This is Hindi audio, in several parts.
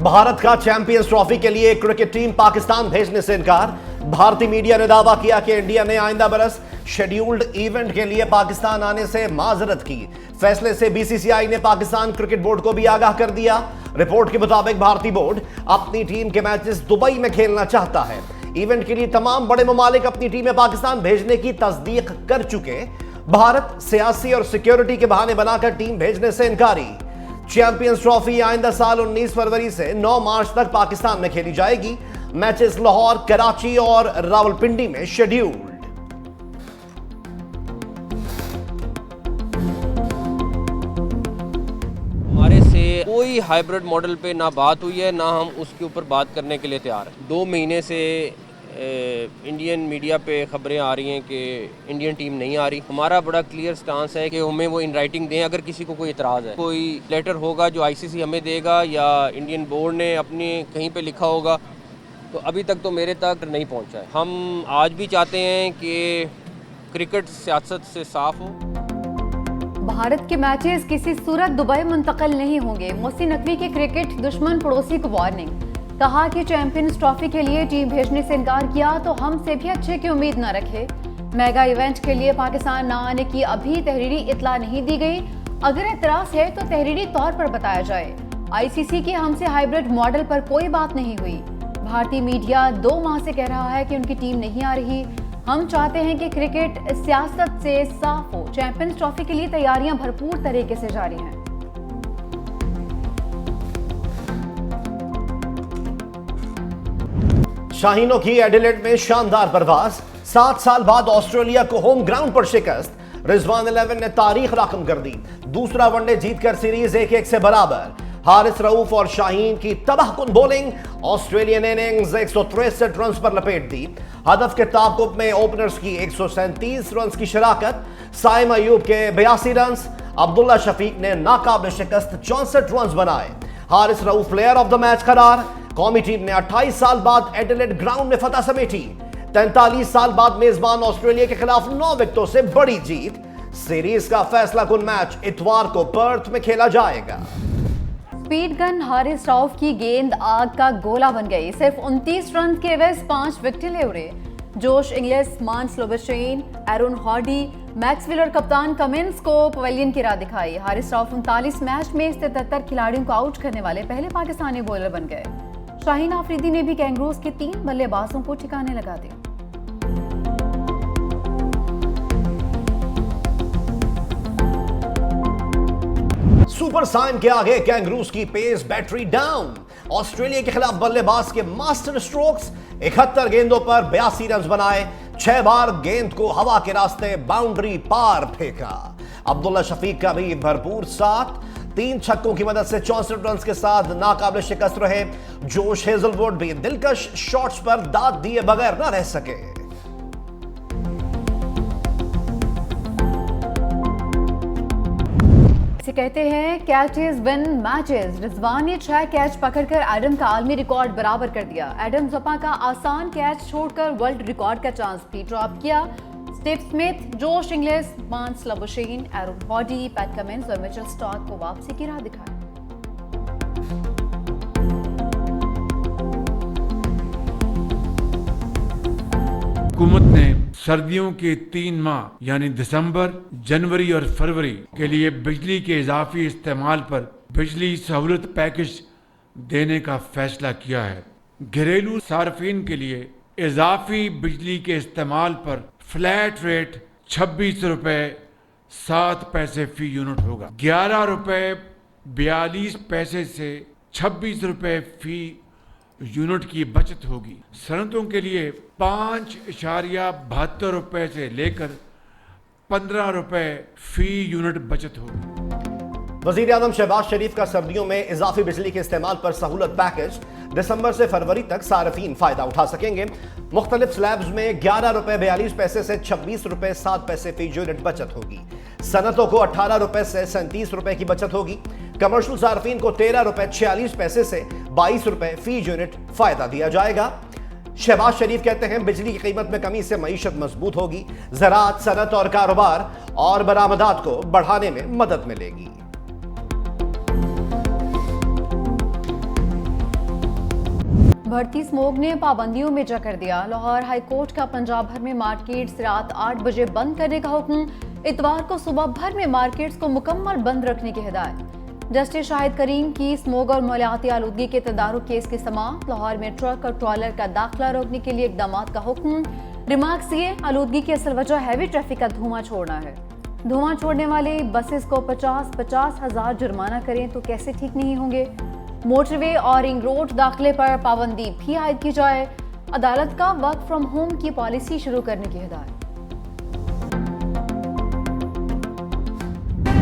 भारत का चैंपियंस ट्रॉफी के लिए क्रिकेट टीम पाकिस्तान भेजने से इनकार। भारतीय मीडिया ने दावा किया कि इंडिया ने आइंदा बरस शेड्यूल्ड इवेंट के लिए पाकिस्तान आने से माजरत की। फैसले से बीसीसीआई ने पाकिस्तान क्रिकेट बोर्ड को भी आगाह कर दिया। रिपोर्ट के मुताबिक भारतीय बोर्ड अपनी टीम के मैचेस दुबई में खेलना चाहता है। इवेंट के लिए तमाम बड़े ममालिक अपनी टीमें पाकिस्तान भेजने की तस्दीक कर चुके। भारत सियासी और सिक्योरिटी के बहाने बनाकर टीम भेजने से इनकारी। चैंपियंस ट्रॉफी आइंदा साल 19 फरवरी से 9 मार्च तक पाकिस्तान में खेली जाएगी। मैचेस लाहौर, कराची और रावलपिंडी में शेड्यूल्ड। हमारे से कोई हाइब्रिड मॉडल पे ना बात हुई है, ना हम उसके ऊपर बात करने के लिए तैयार हैं। 2 महीने से इंडियन मीडिया पे खबरें आ रही हैं कि इंडियन टीम नहीं आ रही। हमारा बड़ा क्लियर स्टांस है कि हमें वो इन राइटिंग दें। अगर किसी को कोई इतराज़ है, कोई लेटर होगा जो आईसीसी हमें देगा या इंडियन बोर्ड ने अपने कहीं पे लिखा होगा, तो अभी तक तो मेरे तक नहीं पहुंचा है। हम आज भी चाहते हैं कि क्रिकेट सियासत से साफ हो। भारत के मैचेस किसी सूरत दुबई मुंतकिल नहीं होंगे। मोहसिन नकवी के क्रिकेट दुश्मन पड़ोसी को वार्निंग। कहा कि चैंपियंस ट्रॉफी के लिए टीम भेजने से इनकार किया तो हमसे भी अच्छे की उम्मीद न रखे। मेगा इवेंट के लिए पाकिस्तान न आने की अभी तहरीरी इतला नहीं दी गई। अगर एतराज़ है तो तहरीरी तौर पर बताया जाए। आईसीसी की हमसे हाइब्रिड मॉडल पर कोई बात नहीं हुई। भारतीय मीडिया 2 माह से कह रहा है कि उनकी टीम नहीं आ रही। हम चाहते हैं कि क्रिकेट सियासत से साफ हो। चैंपियंस ट्रॉफी के लिए तैयारियां भरपूर तरीके से जारी हैं। शाहीनों की एडिलेड में शानदार परवाज। 7 साल बाद ऑस्ट्रेलिया को होम ग्राउंड पर शिकस्त। रिजवान 11 ने तारीख रकम कर दी। दूसरा वनडे जीतकर सीरीज 1-1 से बराबर। हारिस रऊफ और शाहीन की तबाहकुन बॉलिंग। ऑस्ट्रेलियन इनिंग्स 163 रन पर लपेट दी। हदफ के ताकुब में ओपनर्स की 137 रन की शराकत। साइम अयूब के 82 रन। अब्दुल्ला शफीक ने नाकाबिल शिकस्त 64 रन बनाए। Haris Rauf player of the match करार। कौमी टीम ने 28 साल बाद एडिलेड ग्राउंड में फतह समेटी। 43 साल बाद मेजबान ऑस्ट्रेलिया के खिलाफ 9 विकेटों से बड़ी जीत। सीरीज का फैसला कुन मैच इतवार को पर्थ में खेला जाएगा। स्पीड गन हारिस रऊफ की गेंद आग का गोला बन गई। सिर्फ 29 रन के एवज 5 विकेट ले उड़े। जोश इंग्लिस, मांस लोबेस्टेन, एरोन हॉडी, मैक्सवेल और कप्तान कमिंस को पवेलियन की राह दिखाई। हारिस रऊफ 39 मैच में 73 खिलाड़ियों को आउट करने वाले पहले पाकिस्तानी बॉलर बन गए। शाहीन आफरीदी ने भी कैंगरूज के 3 बल्लेबाजों को ठिकाने लगा दिया। सुपर साइन के आगे कैंगरूज की पेस बैटरी डाउन। ऑस्ट्रेलिया के खिलाफ बल्लेबाज के मास्टर स्ट्रोक्स। 71 गेंदों पर 82 रन बनाए। 6 बार गेंद को हवा के रास्ते बाउंड्री पार फेंका। अब्दुल्ला शफीक का भी भरपूर साथ। 3 छक्कों की मदद से 64 रन के साथ नाकाबिल शिकस्त रहे। जोश हेजलवुड भी दिलकश शॉट्स पर दाद दिए बगैर न रह सके। इसे कहते हैं कैचेस विन मैचेस। रिजवान ने 6 कैच पकड़कर एडम का आलमी रिकॉर्ड बराबर कर दिया। एडम जपा का आसान कैच छोड़कर वर्ल्ड रिकॉर्ड का चांस भी ड्रॉप किया। स्टीव स्मिथ, जोश इंग्लिस, मांस लोबेस्टेन, एरोन हॉडी, पैट कमिंस और मिचेल स्टार्क को वापसी की राह दिखाई। हुकूमत ने सर्दियों के 3 माह यानी दिसंबर, जनवरी और फरवरी के लिए बिजली के इजाफी इस्तेमाल पर बिजली सहूलत पैकेज देने का फैसला किया है। घरेलू सार्फिन के लिए इजाफी बिजली के इस्तेमाल पर फ्लैट रेट 26 रुपए 7 पैसे फी यूनिट होगा। 11 रुपए 42 पैसे से 26 रुपए फी यूनिट की बचत होगी। सनतों के लिए 5.72 रुपए से लेकर 15 रुपए फी यूनिट बचत होगी। वजीर आजम शहबाज शरीफ का सर्दियों में इजाफी बिजली के इस्तेमाल पर सहूलत पैकेज। दिसंबर से फरवरी तक सार्फिन फायदा उठा सकेंगे। मुख्तलिफ स्लैब्स में 11 रुपए 42 पैसे से 26 रुपए 7 पैसे फी यूनिट बचत होगी। सनतों को 18 रुपए से 37 रुपए की बचत होगी। कमर्शियल सार्फिन को 13 रुपए 46 पैसे से 22 रुपए फी यूनिट फायदा दिया जाएगा। शहबाज शरीफ कहते हैं बिजली की कीमत में कमी से मईशत मजबूत होगी। ज़राअत, सनत और कारोबार और बरामदात को बढ़ाने में मदद मिलेगी। बढ़ती स्मोक ने पाबंदियों में जकड़ दिया। लाहौर हाई कोर्ट का पंजाब भर में मार्केट्स रात 8 बजे बंद करने का हुक्म। इतवार को सुबह भर में मार्केट्स को मुकम्मल बंद रखने की हिदायत। जस्टिस शाहिद करीम की स्मोक और मालियाती आलूदगी के तदारुक केस की समाअत। लाहौर में ट्रक और ट्रॉलर का दाखिला रोकने के लिए इकदाम का हुक्म। रिमार्क्स ये, आलूदगी की असल वजह हैवी ट्रैफिक का धुआं छोड़ना है। धुआं छोड़ने वाले बसेस को 50-50 हज़ार जुर्माना करें तो कैसे ठीक नहीं होंगे। मोटरवे और रिंग रोड दाखिले पर पाबंदी भी आयद की जाए। अदालत का वर्क फ्रॉम होम की पॉलिसी शुरू करने की हिदायत।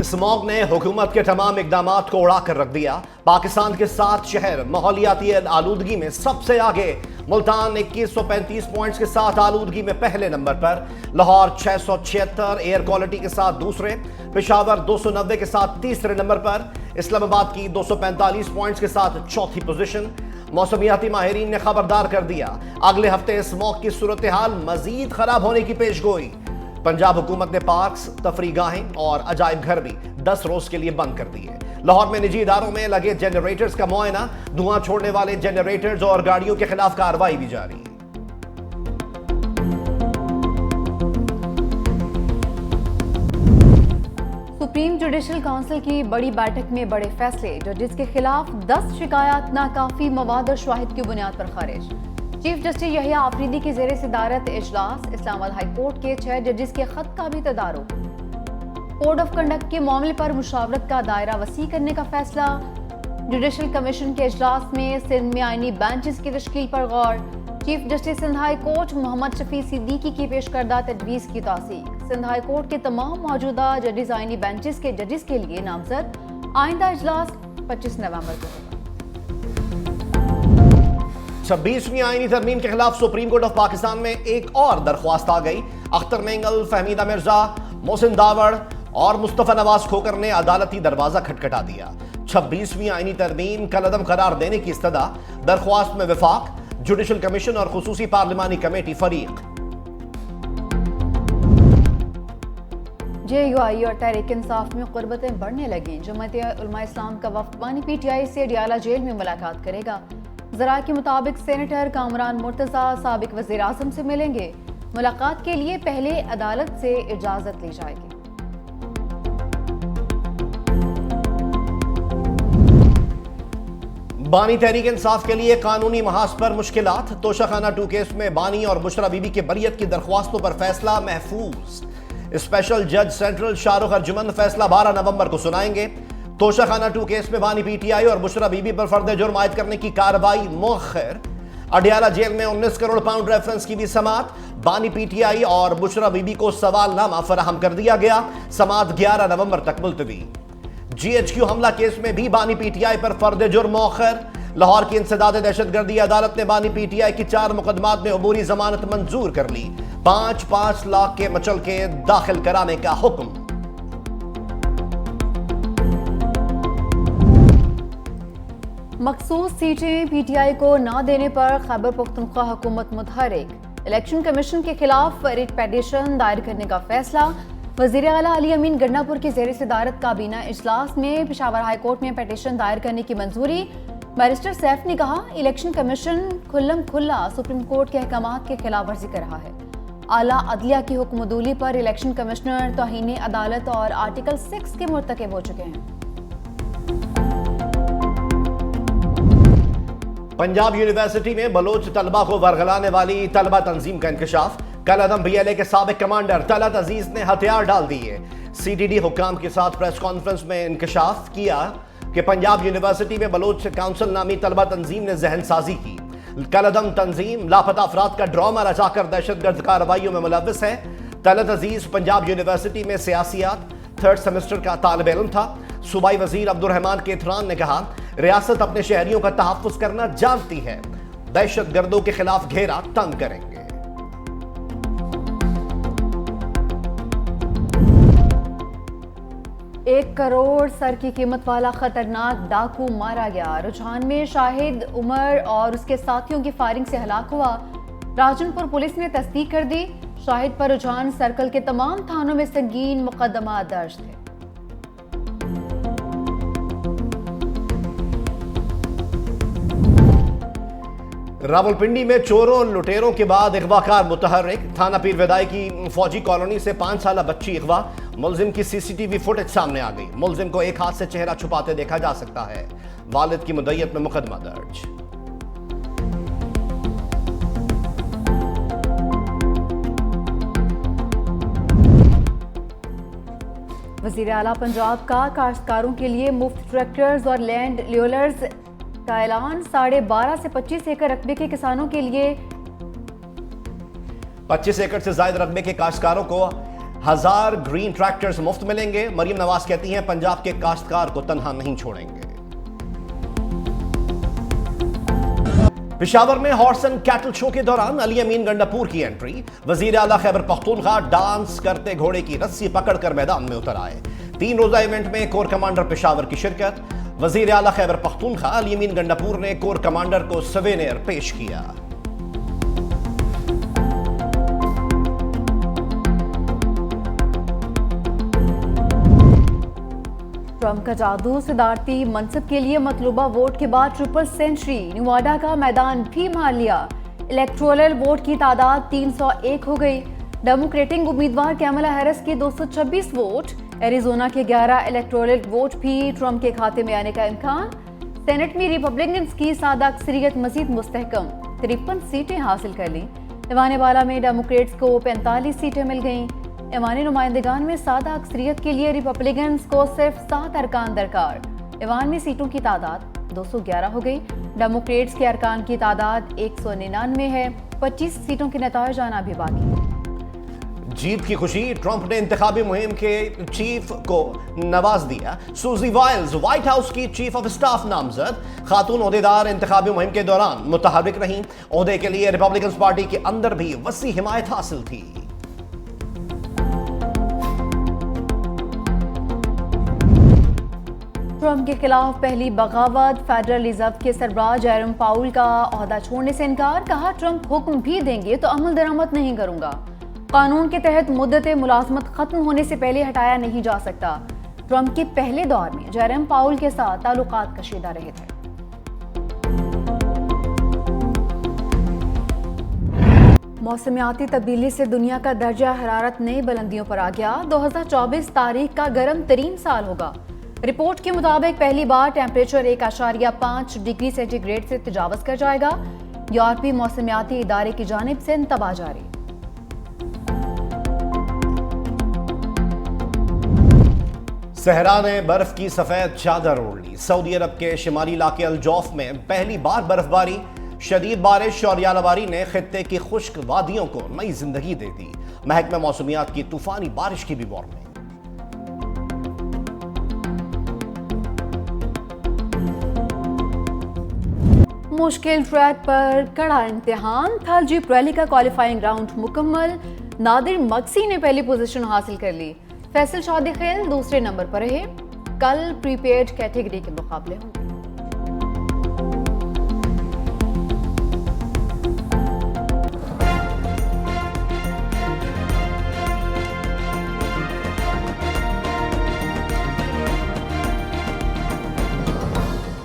स्मॉग ने हुकूमत के तमाम इकदामात को उड़ा कर रख दिया। पाकिस्तान के 7 शहर माहौलियाती आलूदगी में सबसे आगे। मुल्तान 2135 पॉइंट्स के साथ आलूदगी में पहले नंबर पर। लाहौर 676 एयर क्वालिटी के साथ दूसरे। पेशावर 290 के साथ तीसरे नंबर पर। इस्लामाबाद की 245 पॉइंट्स के साथ चौथी पोजीशन। मौसमियाती माहिरीन ने खबरदार कर दिया, अगले हफ्ते स्मॉग की सूरत हाल मजीद खराब होने की पेशगोई। पंजाब हुकूमत ने पार्क्स, तफरीगाहें और अजायब घर भी 10 रोज के लिए बंद कर दिए। लाहौर में निजी इदारों में लगे जनरेटर्स का मुआयना। धुआं छोड़ने वाले जनरेटर्स और गाड़ियों के खिलाफ कार्रवाई भी जारी है। सुप्रीम जुडिशल काउंसिल की बड़ी बैठक में बड़े फैसले। जजेस के खिलाफ 10 शिकायत नाकाफी मवाद और शवाहिद की बुनियाद पर खारिज। चीफ जस्टिस यहिया आफरीदी की जेर सदारत इजलास। इस्लामाबाद हाई कोर्ट के 6 जजेस के खत का भी तदारुक। कोड ऑफ कंडक्ट के मामले पर मुशावरत का दायरा वसी करने का फैसला। जुडिशल कमीशन के इजलास में सिंध में आईनी बेंचेस की तश्कील पर गौर। Chief justice Sindh high court Mohammad Shafi Siddiqui की पेश करदा तजवीज़ की तौसीक। सिंध हाई कोर्ट के तमाम मौजूदा जजेस आईनी बेंचेस के जजेस के लिए नामजद। आइंदा इजलास 25 नवंबर को होगा। 26वीं आईनी तरमीम के खिलाफ सुप्रीम कोर्ट ऑफ पाकिस्तान में एक और दरख्वास्त आ गई। अख्तर मेंगल, फहमीदा मिर्जा, मोहसिन दावड़ और मुस्तफा नवाज खोकर ने अदालती दरवाजा खटखटा दिया। 26वीं आईनी तरमीम कलअदम करार देने की इस्तदा। दरख्वास्त में विफाक, जुडिशल कमीशन और खुसूसी पार्लिमानी कमेटी फरीक। JUI और तहरीक इंसाफ में कुर्बतें बढ़ने लगी। जमात उलमा इस्लाम का वफ्द बानी PTI से अडियाला जेल में मुलाकात करेगा। जरा के मुताबिक सेनेटर कामरान मुर्तजा साबिक वज़ीर आज़म से मिलेंगे। मुलाकात के लिए पहले अदालत से इजाजत ली जाएगी। बानी तहरीक इंसाफ के लिए कानूनी महाज पर मुश्किलात। तोशाखाना 2 केस में बानी और बुशरा बीबी के बरियत की दरख्वास्तों पर फैसला महफूज। स्पेशल जज सेंट्रल शाहरुख अर्जुमन फैसला 12 नवंबर को सुनाएंगे। तोशाखाना 2 केस में बानी PTI और बुशरा बीबी पर फर्द जुर्म आयद करने की कार्रवाई मुअख्खर। अडियाला जेल में 19 करोड़ पाउंड रेफरेंस की भी समाअत। बानी PTI और बुशरा बीबी को सवालनामा फराहम कर दिया गया। समाअत 11 नवंबर तक मुलतवी। GHQ हमला केस में भी बानी PTI पर फर्द जुर्म मुअख्खर। लाहौर की इंसदाद दहशतगर्दी अदालत ने बानी PTI की 4 मुकदमात में अबूरी जमानत मंजूर कर ली। 5-5 लाख के मचल के दाखिल कराने का हुक्म। मखसूस सीटें PTI को ना देने पर खैबर पख्तूनख्वा हुकूमत मुतहरिक। इलेक्शन कमीशन के खिलाफ रिट पेटिशन दायर करने का फैसला। वज़ीर आला अली अमीन गन्नापुर की जेर सदारत काबीना इजलास में पेशावर हाई कोर्ट में पेटिशन दायर करने की मंजूरी। बैरिस्टर सैफ ने कहा, इलेक्शन कमीशन खुल्लम खुल्ला सुप्रीम कोर्ट के अहकामात की खिलाफ वर्जी कर रहा है। आला अदलिया की हुक्मदूली पर इलेक्शन कमिश्नर तौहीन अदालत और आर्टिकल 6 के मुर्तकिब हो चुके हैं। पंजाब यूनिवर्सिटी में बलोच तलबा को वरगलाने वाली तलबा तंजीम का इंकशाफ। कलअदम BLA के साबिक कमांडर तलत अजीज ने हथियार डाल दिए। CTD हुक्काम के साथ प्रेस कॉन्फ्रेंस में इंकशाफ किया कि पंजाब यूनिवर्सिटी में बलोच काउंसिल नामी तलबा तंजीम ने जहन साजी की। कलअदम तंजीम लापता अफराद का ड्रामा रचाकर दहशतगर्द कार्रवाइयों में मुलव्विस है। तलत अजीज पंजाब यूनिवर्सिटी में सियासियात 3rd सेमेस्टर का तालिब इल्म था। सूबाई वजीर अब्दुर्रहमान केथरान ने कहा, रियासत अपने शहरियों का तहफ़्फ़ुज़ करना जानती है। दहशतगर्दों के खिलाफ घेरा तंग करेंगे। 1 करोड़ सर की कीमत वाला खतरनाक डाकू मारा गया। रुझान में शाहिद उमर और उसके साथियों की फायरिंग से हलाक हुआ। राजनपुर पुलिस ने तस्दीक कर दी। शाहिद पर रुझान सर्कल के तमाम थानों में संगीन मुकदमा दर्ज थे। रावलपिंडी में चोरों और लुटेरों के बाद अगवाकार मुतहर्रिक। थाना पीर विदाई की फौजी कॉलोनी से 5 साल बच्ची अगवा। मुलजिम की सीसीटीवी फुटेज सामने आ गई। मुलजिम को एक हाथ से चेहरा छुपाते देखा जा सकता है। वालिद की मुद्दईयत में मुकदमा दर्ज। वज़ीर आला पंजाब का काश्तकारों के लिए मुफ्त ट्रैक्टर्स और लैंड ल्योलर्स का ऐलान। 12.5 से 25 एकड़ रकबे के किसानों के लिए 25 एकड़ से ज्यादा रकबे के काश्तकारों को 1000 ग्रीन ट्रैक्टर्स मुफ्त मिलेंगे। मरियम नवाज कहती हैं पंजाब के काश्तकार को तनहा नहीं छोड़ेंगे। पेशावर में हॉर्स एंड कैटल शो के दौरान अली अमीन गंडापुर की एंट्री। वजीर आला खैबर पख्तूनख्वा डांस करते घोड़े की रस्सी पकड़कर मैदान में उतर आए। 3 रोजा इवेंट में कोर कमांडर पेशावर की शिरकत। वजीर आला खैबर पख्तूनख्वा अली अमीन गंडापुर ने कोर कमांडर को सवेनियर पेश किया। ट्रंप का जादू सदारती मनसब के लिए मतलूबा वोट के बाद ट्रिपल सेंचुरी। निवाडा का मैदान भी मार लिया। इलेक्टोरल वोट की तादाद 301 हो गई। डेमोक्रेटिक उम्मीदवार कैमला हैरिस के 226 वोट। एरिजोना के 11 इलेक्टोरल वोट भी ट्रंप के खाते में आने का इम्कान। सेनेट में रिपब्लिकन्स की सादा अक्सरियत मजीद मुस्तहकम। 53 सीटें हासिल कर ली। ईवान-ए-बाला में डेमोक्रेट्स को 45 सीटें मिल गईं। ईवानी नुमाइंदगान में सादा अक्सरियत के लिए रिपब्लिकन्स को सिर्फ 7 अरकान दरकार। ईवान में सीटों की तादाद 211 हो गई। डेमोक्रेट्स के अरकान की तादाद 199 है। 25 सीटों के नतीजे आना भी बाकी। जीत की खुशी। ट्रंप ने इंतखाबी मुहिम के चीफ को नवाज दिया। सूजी वाइल्स व्हाइट हाउस की चीफ ऑफ स्टाफ नामजद। खातून ओहदेदार इंतखाबी मुहिम के दौरान मुतहर्रिक रहीं। ओहदे के लिए रिपब्लिकन पार्टी के अंदर भी वसी हिमायत हासिल थी। ट्रंप के खिलाफ पहली बगावत। फेडरल रिजर्व के सरबराह जेरोम पाउल का ओहदा छोड़ने से इनकार। कहा ट्रंप हुक्म भी देंगे तो अमल दरामद नहीं करूंगा। कानून के तहत मुद्दत मुलाजमत खत्म होने से पहले हटाया नहीं जा सकता। ट्रंप के पहले दौर में जेरोम पाउल के साथ ताल्लुकात कशीदा रहे थे। मौसमियाती तब्दीली से दुनिया का दर्जा हरारत नई बुलंदियों पर आ गया। 2024 तारीख का गर्म तरीन साल होगा। रिपोर्ट के मुताबिक पहली बार टेम्परेचर 1.5 डिग्री सेंटीग्रेड से तजावज कर जाएगा। यूरोपीय मौसमियाती इदारे की जानिब से इंतबाह जारी। सहरा ने बर्फ की सफेद चादर ओढ़ ली। सऊदी अरब के शिमाली इलाके अल-जौफ में पहली बार बर्फबारी। शदीद बारिश और यालाबारी ने खित्ते की खुश्क वादियों को नई जिंदगी दे दी। महकमा मौसमियात की तूफानी बारिश की भी वार्निंग। मुश्किल ट्रैक पर कड़ा इम्तिहान। थल जीप रैली का क्वालिफाइंग राउंड मुकम्मल। नादिर मक्सी ने पहली पोजीशन हासिल कर ली। फैसल शादी खेल दूसरे नंबर पर रहे। कल प्रीपेड कैटेगरी के मुकाबले होंगे।